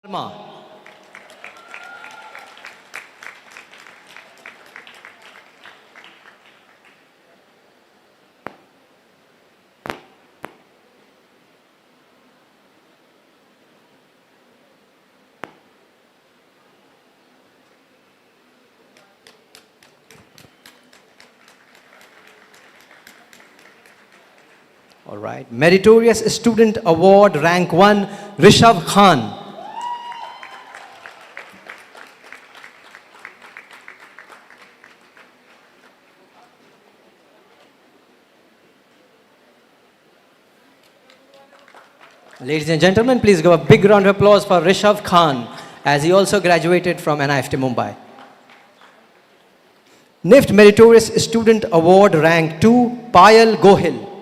Sharma. All right. Meritorious Student Award, Rank 1, Rishabh Khan. Ladies and gentlemen, please give a big round of applause for Rishabh Khan, as he also graduated from NIFT Mumbai. NIFT Meritorious Student Award, Rank 2, Payal Gohil.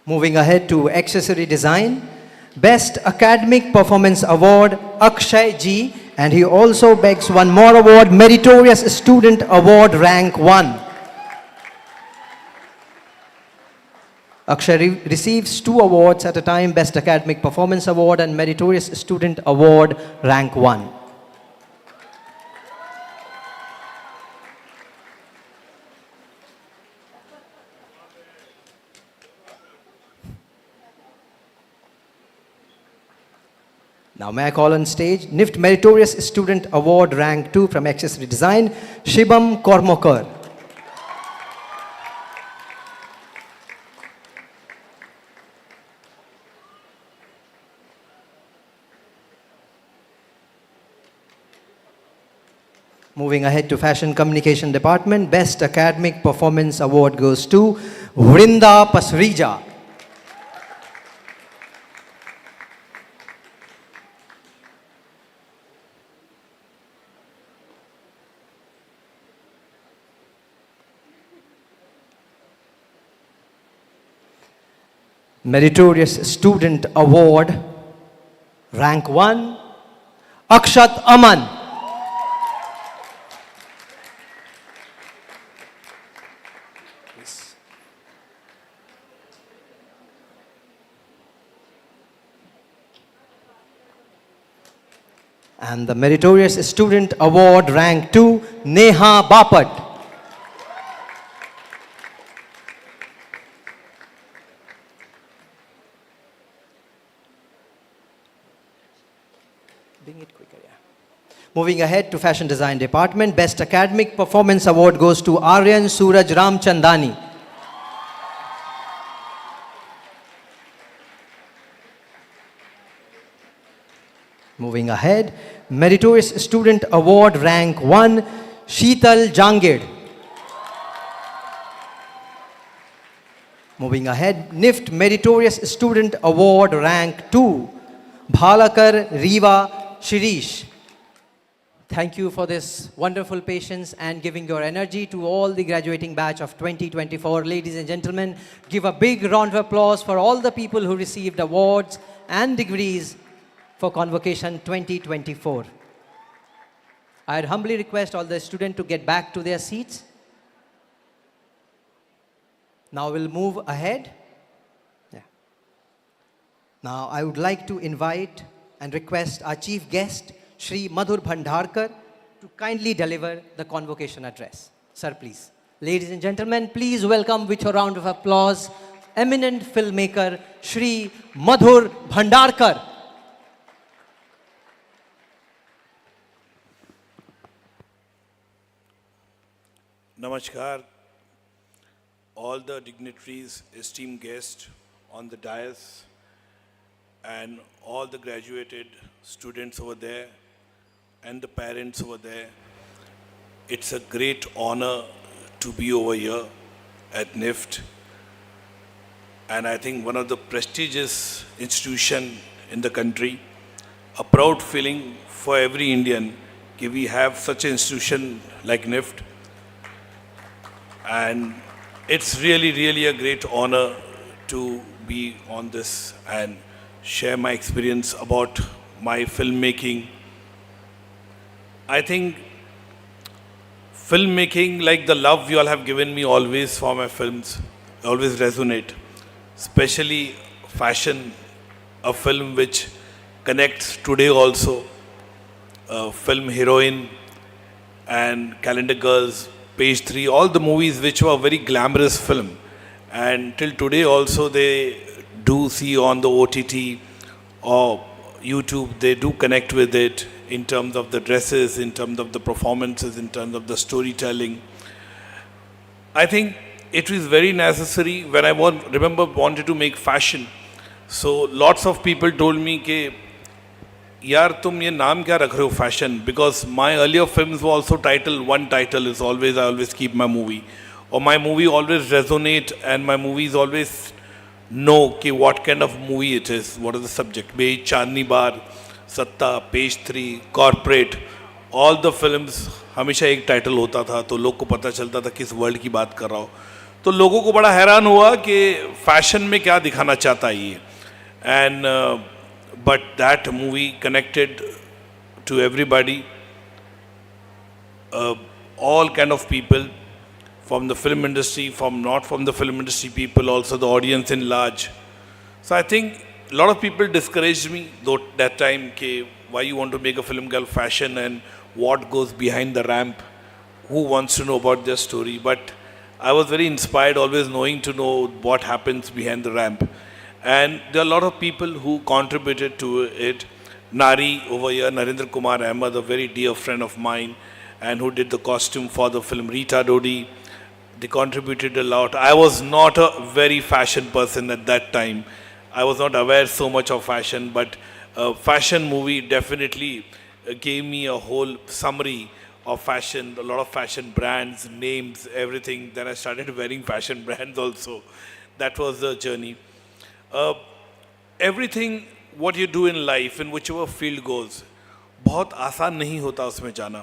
Moving ahead to Accessory Design, Best Academic Performance Award, Akshay Ji, and he also begs one more award, Meritorious Student Award, Rank 1. Akshay receives 2 awards at a time, Best Academic Performance Award and Meritorious Student Award, Rank 1. Now may I call on stage NIFT Meritorious Student Award Rank 2 from Accessory Design, Shibam Kormokar. Moving ahead to Fashion Communication Department, Best Academic Performance Award goes to Vrinda Pasrija. Meritorious Student Award, Rank 1, Akshat Aman. Please. And the Meritorious Student Award, Rank 2, Neha Bapat. Bring it quicker, yeah. Moving ahead to Fashion Design Department, Best Academic Performance Award goes to Aryan Suraj Ramchandani. Moving ahead, Meritorious Student Award Rank 1, Sheetal Jangid. Moving ahead, NIFT Meritorious Student Award Rank 2, Bhalakar Riva Shirish. Thank you for this wonderful patience and giving your energy to all the graduating batch of 2024. Ladies and gentlemen, give a big round of applause for all the people who received awards and degrees for Convocation 2024. I'd humbly request all the students to get back to their seats. Now we'll move ahead. Now I would like to invite and request our chief guest, Shri Madhur Bhandarkar, to kindly deliver the convocation address. Sir, please. Ladies and gentlemen, please welcome with a round of applause, eminent filmmaker, Shri Madhur Bhandarkar. Namaskar, all the dignitaries, esteemed guests on the dais, and all the graduated students over there and the parents over there. It's a great honor to be over here at NIFT, and I think one of the prestigious institution in the country. A proud feeling for every Indian that we have such an institution like NIFT, and it's really a great honor to be on this and share my experience about my filmmaking I think filmmaking, like the love you all have given me always for my films, always resonate. Especially fashion, a film which connects today also. Film Heroine and Calendar Girls, Page 3, all the movies which were very glamorous film. And till today also they do see on the OTT or YouTube, they do connect with it in terms of the dresses, in terms of the performances, in terms of the storytelling. I think it is very necessary when I remember wanted to make fashion. So lots of people told me कि यार तुम ये नाम क्या रख रहे हो fashion because my earlier films वो also title one title is always I always keep my movie और my movie always resonate and my movies always know कि what kind of movie it is what is the subject बे Chandni Bar Satta page 3 corporate all the films हमेशा एक title होता था तो लोग को पता चलता था किस वर्ल्ड की बात कर रहा हो तो लोगों को बड़ा हैरान हुआ कि फैशन में क्या दिखाना चाहता है ये and but that movie connected to everybody, all kind of people from the film industry, from not from the film industry people, also the audience in large. So I think a lot of people discouraged me though that time ke why you want to make a film girl fashion and what goes behind the ramp, who wants to know about their story. But I was very inspired always knowing to know what happens behind the ramp. And there are a lot of people who contributed to it. Nari over here, Narendra Kumar Ahmed, a very dear friend of mine, and who did the costume for the film. Rita Dodi, they contributed a lot. I was not a very fashion person at that time. I was not aware so much of fashion, but a fashion movie definitely gave me a whole summary of fashion, a lot of fashion brands, names, everything. Then I started wearing fashion brands also. That was the journey. Everything what you do in life in whichever field goes बहुत आसान नहीं होता उसमें जाना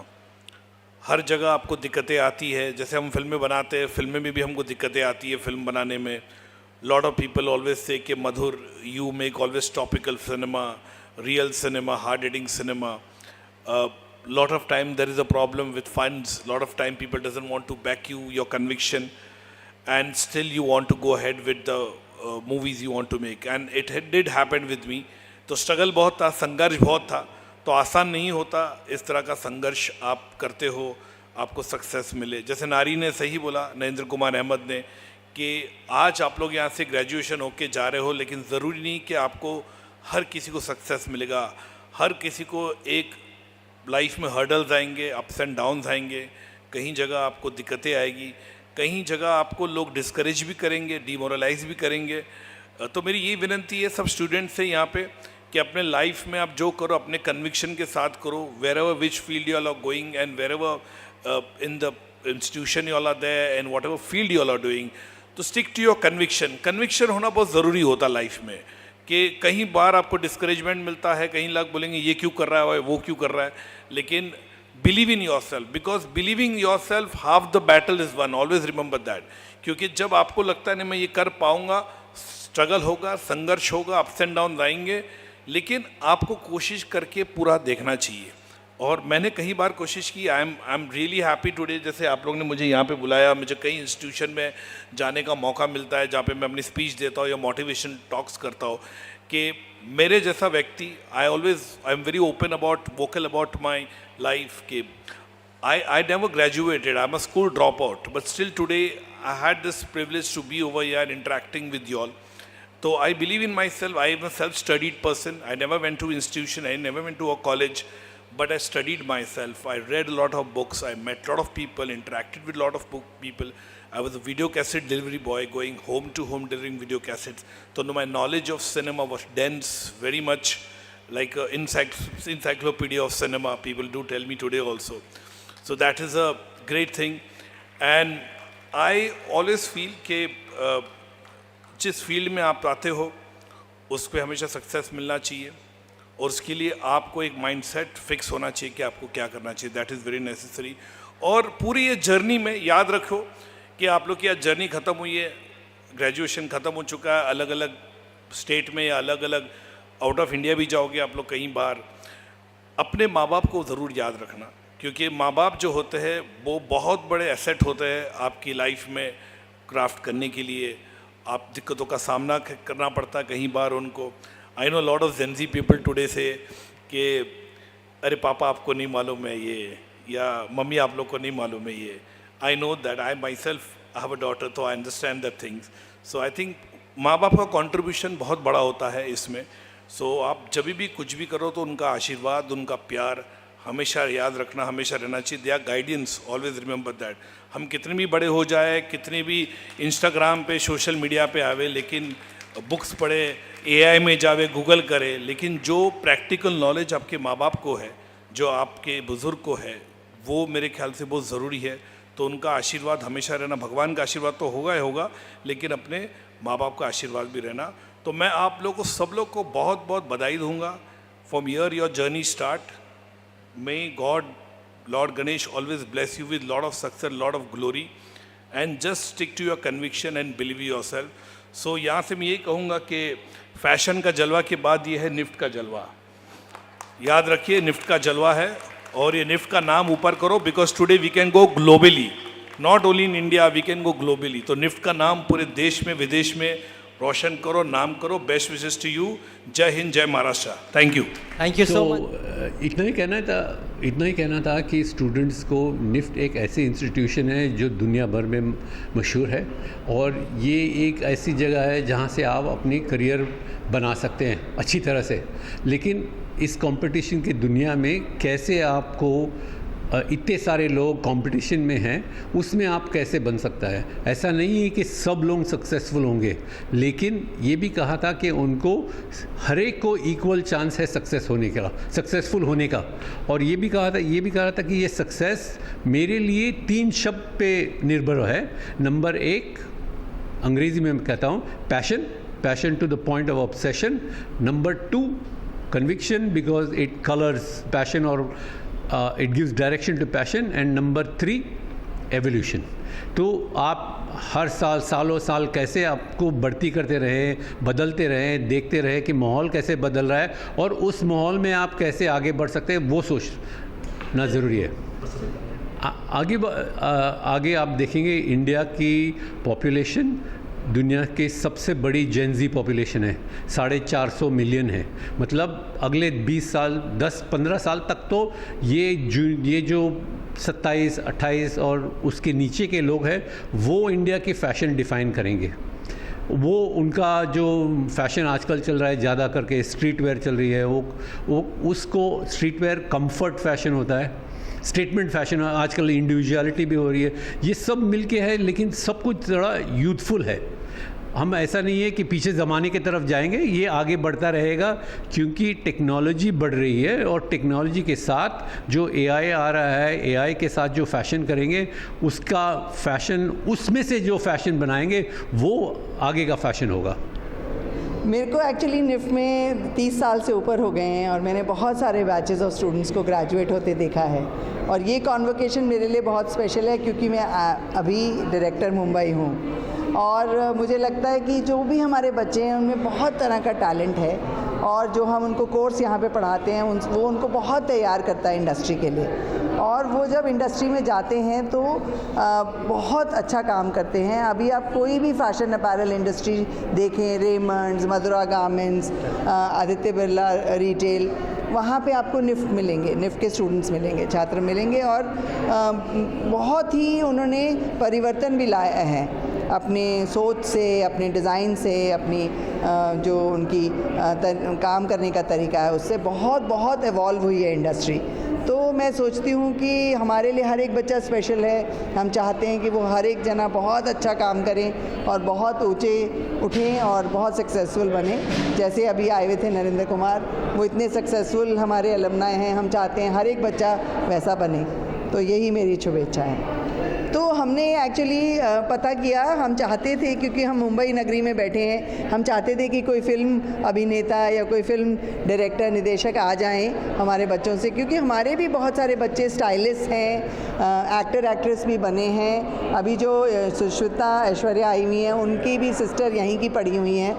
हर जगह आपको दिक्कतें आती है जैसे हम फिल्में बनाते हैं फिल्में में भी हमको दिक्कतें आती है फिल्म बनाने में lot of people always say कि Madhur you make always topical cinema real cinema hard hitting cinema lot of time there is a problem with funds lot of time people doesn't want to back you your conviction and still you want to go ahead with the movies you want to make and it did happen with me तो struggle बहुत था संघर्ष बहुत था तो आसान नहीं होता इस तरह का संघर्ष आप करते हो आपको सक्सेस मिले जैसे नारी ने सही बोला नरेंद्र कुमार अहमद ने कि आज आप लोग यहाँ से ग्रेजुएशन होके जा रहे हो लेकिन ज़रूरी नहीं कि आपको हर किसी को सक्सेस मिलेगा हर किसी को एक लाइफ में हर्डल्स आएंगे अप्स एंड डाउन्स आएंगे कहीं जगह आपको दिक्कतें आएगी कहीं जगह आपको लोग डिस्करेज भी करेंगे डिमोरलाइज भी करेंगे तो मेरी ये विनती है सब स्टूडेंट्स से यहाँ पे कि अपने लाइफ में आप जो करो अपने कन्विक्शन के साथ करो wherever which field you are going and wherever in the institution you are there and whatever field you are doing तो स्टिक टू योर कन्विक्शन होना बहुत ज़रूरी होता लाइफ में कि कहीं बार आपको डिस्करेजमेंट मिलता है कहीं लोग बोलेंगे ये क्यों कर रहा है वो क्यों कर रहा है लेकिन believe in your self because believing your self half the battle is one always remember that क्योंकि जब आपको लगता है नहीं मैं ये कर पाऊँगा स्ट्रगल होगा संघर्ष होगा अप्स एंड डाउन आएंगे लेकिन आपको कोशिश करके पूरा देखना चाहिए और मैंने कई बार कोशिश की I am really happy today जैसे आप लोग ने मुझे यहाँ पे बुलाया मुझे कई इंस्टीट्यूशन में जाने का मौका मिलता है जहाँ पे मैं अपनी स्पीच देता हूँ या मोटिवेशन टॉक्स करता हूँ कि मेरे जैसा व्यक्ति I am very open about vocal about my life के I never graduated. I'm a school dropout, but still today I had this privilege to be over here and interacting with you all. So I believe in myself. I am a self-studied person. I never went to institution. I never went to a college, but I studied myself. I read a lot of books. I met a lot of people, interacted with a lot of people. I was a video cassette delivery boy, going home to home delivering video cassettes. So my knowledge of cinema was dense, very much like an encyclopedia of cinema. People do tell me today also. So that is a great thing. And I always feel कि जिस field में आप आते हो उस पर हमेशा success मिलना चाहिए और उसके लिए आपको एक माइंडसेट फिक्स होना चाहिए कि आपको क्या करना चाहिए दैट इज़ वेरी नेसेसरी और पूरी ये जर्नी में याद रखो कि आप लोग की आज जर्नी ख़त्म हुई है ग्रेजुएशन ख़त्म हो चुका है अलग अलग स्टेट में या अलग अलग आउट ऑफ इंडिया भी जाओगे आप लोग कई बार अपने माँ बाप को ज़रूर याद रखना क्योंकि माँ बाप जो होते हैं वो बहुत बड़े एसेट होते हैं आपकी लाइफ में क्राफ्ट करने के लिए। आप दिक्कतों का सामना करना पड़ता है कई बार उनको। I know lot of Gen Z people today से कि अरे पापा आपको नहीं मालूम है ये, या मम्मी आप लोग को नहीं मालूम है ये। I know that I myself have a daughter, तो I understand that things. So I think माँ बाप का कॉन्ट्रीब्यूशन बहुत बड़ा होता है इसमें। सो आप जब भी कुछ भी करो तो उनका आशीर्वाद, उनका प्यार हमेशा याद रखना, हमेशा रहना चाहिए। They are guidance, always remember that. हम कितने भी बड़े हो जाए, कितने भी इंस्टाग्राम पे सोशल मीडिया पे आवे, लेकिन बुक्स पढ़े, एआई में जावे, गूगल करे, लेकिन जो प्रैक्टिकल नॉलेज आपके माँ बाप को है, जो आपके बुज़ुर्ग को है, वो मेरे ख्याल से बहुत ज़रूरी है। तो उनका आशीर्वाद हमेशा रहना, भगवान का आशीर्वाद तो होगा ही होगा, लेकिन अपने माँ बाप का आशीर्वाद भी रहना। तो मैं आप लोग को, सब लोग को बहुत बहुत बधाई दूंगा from your journey start. May God, Lord Ganesh, always bless you with lot of success, lot of glory, and just stick to your conviction and believe yourself. So यहाँ से मैं यही कहूँगा कि फैशन का जलवा के बाद ये है निफ्ट का जलवा। याद रखिए, निफ्ट का जलवा है, और ये निफ्ट का नाम ऊपर करो, because today we can go globally, not only in India, we can go globally. तो निफ्ट का नाम पूरे देश में, विदेश में रोशन करो, नाम करो। Best wishes to you. जय हिंद, जय Maharashtra. Thank you. Thank you so much. इतना ही कहना था कि स्टूडेंट्स को निफ्ट एक ऐसी इंस्टीट्यूशन है जो दुनिया भर में मशहूर है, और ये एक ऐसी जगह है जहाँ से आप अपनी करियर बना सकते हैं अच्छी तरह से। लेकिन इस कंपटीशन की दुनिया में कैसे आपको इतने सारे लोग कंपटीशन में हैं, उसमें आप कैसे बन सकता है। ऐसा नहीं है कि सब लोग सक्सेसफुल होंगे, लेकिन ये भी कहा था कि उनको हर एक को इक्वल चांस है सक्सेसफुल होने का। और ये भी कहा था कि ये सक्सेस मेरे लिए 3 शब्द पे निर्भर है। नंबर 1, अंग्रेज़ी में मैं कहता हूँ passion to the point of obsession. Number 2, conviction, because it colours passion और it gives direction to passion, and number 3, evolution। तो आप हर सालों साल कैसे आपको बढ़ती करते रहें, बदलते रहें, देखते रहें कि माहौल कैसे बदल रहा है, और उस माहौल में आप कैसे आगे बढ़ सकते हैं, वो सोचना ज़रूरी है। आगे आप देखेंगे इंडिया की पॉपुलेशन दुनिया के सबसे बड़ी जेनजी पॉपुलेशन है, 450 मिलियन है। मतलब अगले 20 साल, 10-15 साल तक तो ये जो 27, 28 और उसके नीचे के लोग हैं, वो इंडिया की फ़ैशन डिफ़ाइन करेंगे। वो उनका जो फ़ैशन आजकल चल रहा है ज़्यादा करके स्ट्रीट वेयर चल रही है, वो उसको स्ट्रीट वेयर कंफर्ट फ़ैशन होता है, स्टेटमेंट फैशन, आजकल इंडिविजुअलिटी भी हो रही है, ये सब मिलके है, लेकिन सब कुछ थोड़ा यूथफुल है। हम ऐसा नहीं है कि पीछे ज़माने की तरफ जाएंगे, ये आगे बढ़ता रहेगा, क्योंकि टेक्नोलॉजी बढ़ रही है, और टेक्नोलॉजी के साथ जो एआई आ रहा है, एआई के साथ जो फैशन करेंगे, उसका फैशन, उसमें से जो फैशन बनाएंगे वो आगे का फैशन होगा। मेरे को एक्चुअली निफ्ट में 30 साल से ऊपर हो गए हैं, और मैंने बहुत सारे बैचेस ऑफ स्टूडेंट्स को ग्रेजुएट होते देखा है। और ये कॉन्वोकेशन मेरे लिए बहुत स्पेशल है, क्योंकि मैं अभी डायरेक्टर मुंबई हूँ, और मुझे लगता है कि जो भी हमारे बच्चे हैं उनमें बहुत तरह का टैलेंट है, और जो हम उनको कोर्स यहाँ पे पढ़ाते हैं वो उनको बहुत तैयार करता है इंडस्ट्री के लिए। और वो जब इंडस्ट्री में जाते हैं तो बहुत अच्छा काम करते हैं। अभी आप कोई भी फैशन अपैरल इंडस्ट्री देखें, रेमंड्स, मधुरा गारमेंट्स, आदित्य बिरला रिटेल, वहाँ पे आपको निफ्ट मिलेंगे, निफ्ट के स्टूडेंट्स मिलेंगे, छात्र मिलेंगे, और बहुत ही उन्होंने परिवर्तन भी लाया है अपने सोच से, अपने डिज़ाइन से, अपनी जो उनकी काम करने का तरीका है, उससे बहुत एवॉल्व हुई है इंडस्ट्री। तो मैं सोचती हूँ कि हमारे लिए हर एक बच्चा स्पेशल है। हम चाहते हैं कि वो हर एक जना बहुत अच्छा काम करें और बहुत ऊंचे उठें और बहुत सक्सेसफुल बने। जैसे अभी आए हुए थे नरेंद्र कुमार, वो इतने सक्सेसफुल हमारे अलमनाई हैं। हम चाहते हैं हर एक बच्चा वैसा बने। तो यही मेरी शुभेच्छा है। तो हमने एक्चुअली पता किया, हम चाहते थे, क्योंकि हम मुंबई नगरी में बैठे हैं, हम चाहते थे कि कोई फिल्म अभिनेता या कोई फिल्म डायरेक्टर, निदेशक आ जाएं हमारे बच्चों से, क्योंकि हमारे भी बहुत सारे बच्चे स्टाइलिस्ट हैं, एक्टर एक्ट्रेस भी बने हैं। अभी जो सुश्रुता ऐश्वर्या आई हुई हैं, उनकी भी सिस्टर यहीं की पढ़ी हुई हैं,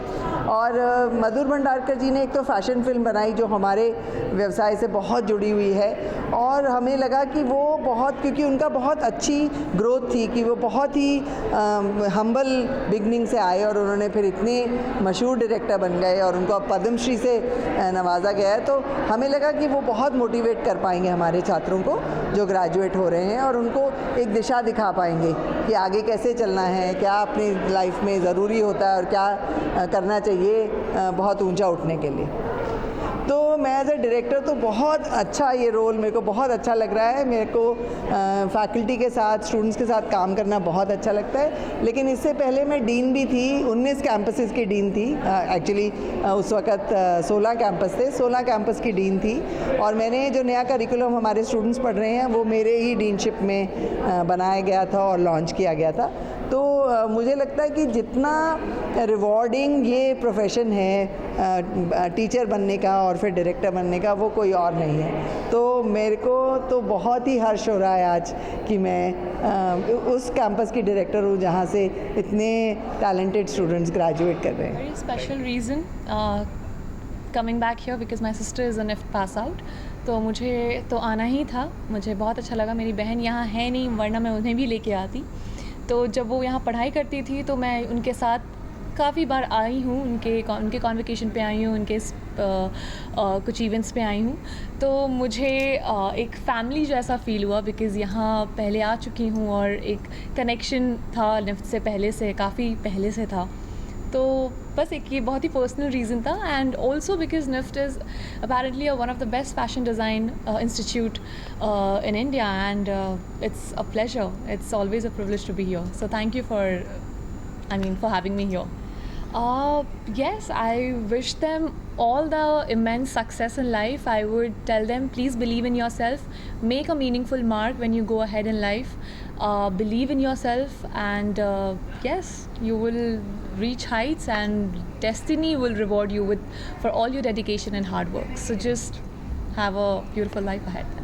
और मधुर भंडारकर जी ने एक तो फैशन फिल्म बनाई जो हमारे व्यवसाय से बहुत जुड़ी हुई है, और हमें लगा कि वो बहुत, क्योंकि उनका बहुत अच्छी ग्रोथ थी कि वो बहुत ही हम्बल बिगनिंग से आए और उन्होंने फिर इतने मशहूर डायरेक्टर बन गए और उनको अब पद्मश्री से नवाजा गया है। तो हमें लगा कि वो बहुत मोटिवेट कर पाएंगे हमारे छात्रों को जो ग्रेजुएट हो रहे हैं, और उनको एक दिशा दिखा पाएंगे कि आगे कैसे चलना है, क्या अपनी लाइफ में ज़रूरी होता है और क्या करना चाहिए बहुत ऊंचा उठने के लिए। तो मैं एज ए डायरेक्टर तो बहुत अच्छा, ये रोल मेरे को बहुत अच्छा लग रहा है। मेरे को फैकल्टी के साथ, स्टूडेंट्स के साथ काम करना बहुत अच्छा लगता है। लेकिन इससे पहले मैं डीन भी थी, 19 कैंपसेस की डीन थी। एक्चुअली उस वक़्त 16 कैंपस थे, 16 कैंपस की डीन थी, और मैंने जो नया करिकुलम हमारे स्टूडेंट्स पढ़ रहे हैं वो मेरे ही डीनशिप में बनाया गया था और लॉन्च किया गया था। तो मुझे लगता है कि जितना रिवॉर्डिंग ये प्रोफेशन है टीचर बनने का और फिर डायरेक्टर बनने का, वो कोई और नहीं है। तो मेरे को तो बहुत ही हर्ष हो रहा है आज कि मैं उस कैंपस की डायरेक्टर हूँ जहाँ से इतने टैलेंटेड स्टूडेंट्स ग्रेजुएट कर रहे हैं। Very special reason coming back here because my sister is a NIFT pass out. तो मुझे तो आना ही था, मुझे बहुत अच्छा लगा। मेरी बहन यहाँ है नहीं, वरना मैं उन्हें भी लेके आती। तो जब वो यहाँ पढ़ाई करती थी तो मैं उनके साथ काफ़ी बार आई हूँ, उनके कॉन्वोकेशन पे आई हूँ, उनके कुछ इवेंट्स पे आई हूँ। तो मुझे एक फैमिली जैसा फ़ील हुआ बिकॉज़ यहाँ पहले आ चुकी हूँ और एक कनेक्शन था निफ्ट से पहले से, काफ़ी पहले से था। तो बस एक ये बहुत ही पर्सनल रीज़न था, and also because NIFT is apparently one of the best fashion design institute in India, and it's a pleasure. It's always a privilege to be here. So thank you for having me here. Yes, I wish them all the immense success in life. I would tell them, please believe in yourself, make a meaningful mark when you go ahead in life, believe in yourself, and yes, you will reach heights and destiny will reward you for all your dedication and hard work. So just have a beautiful life ahead.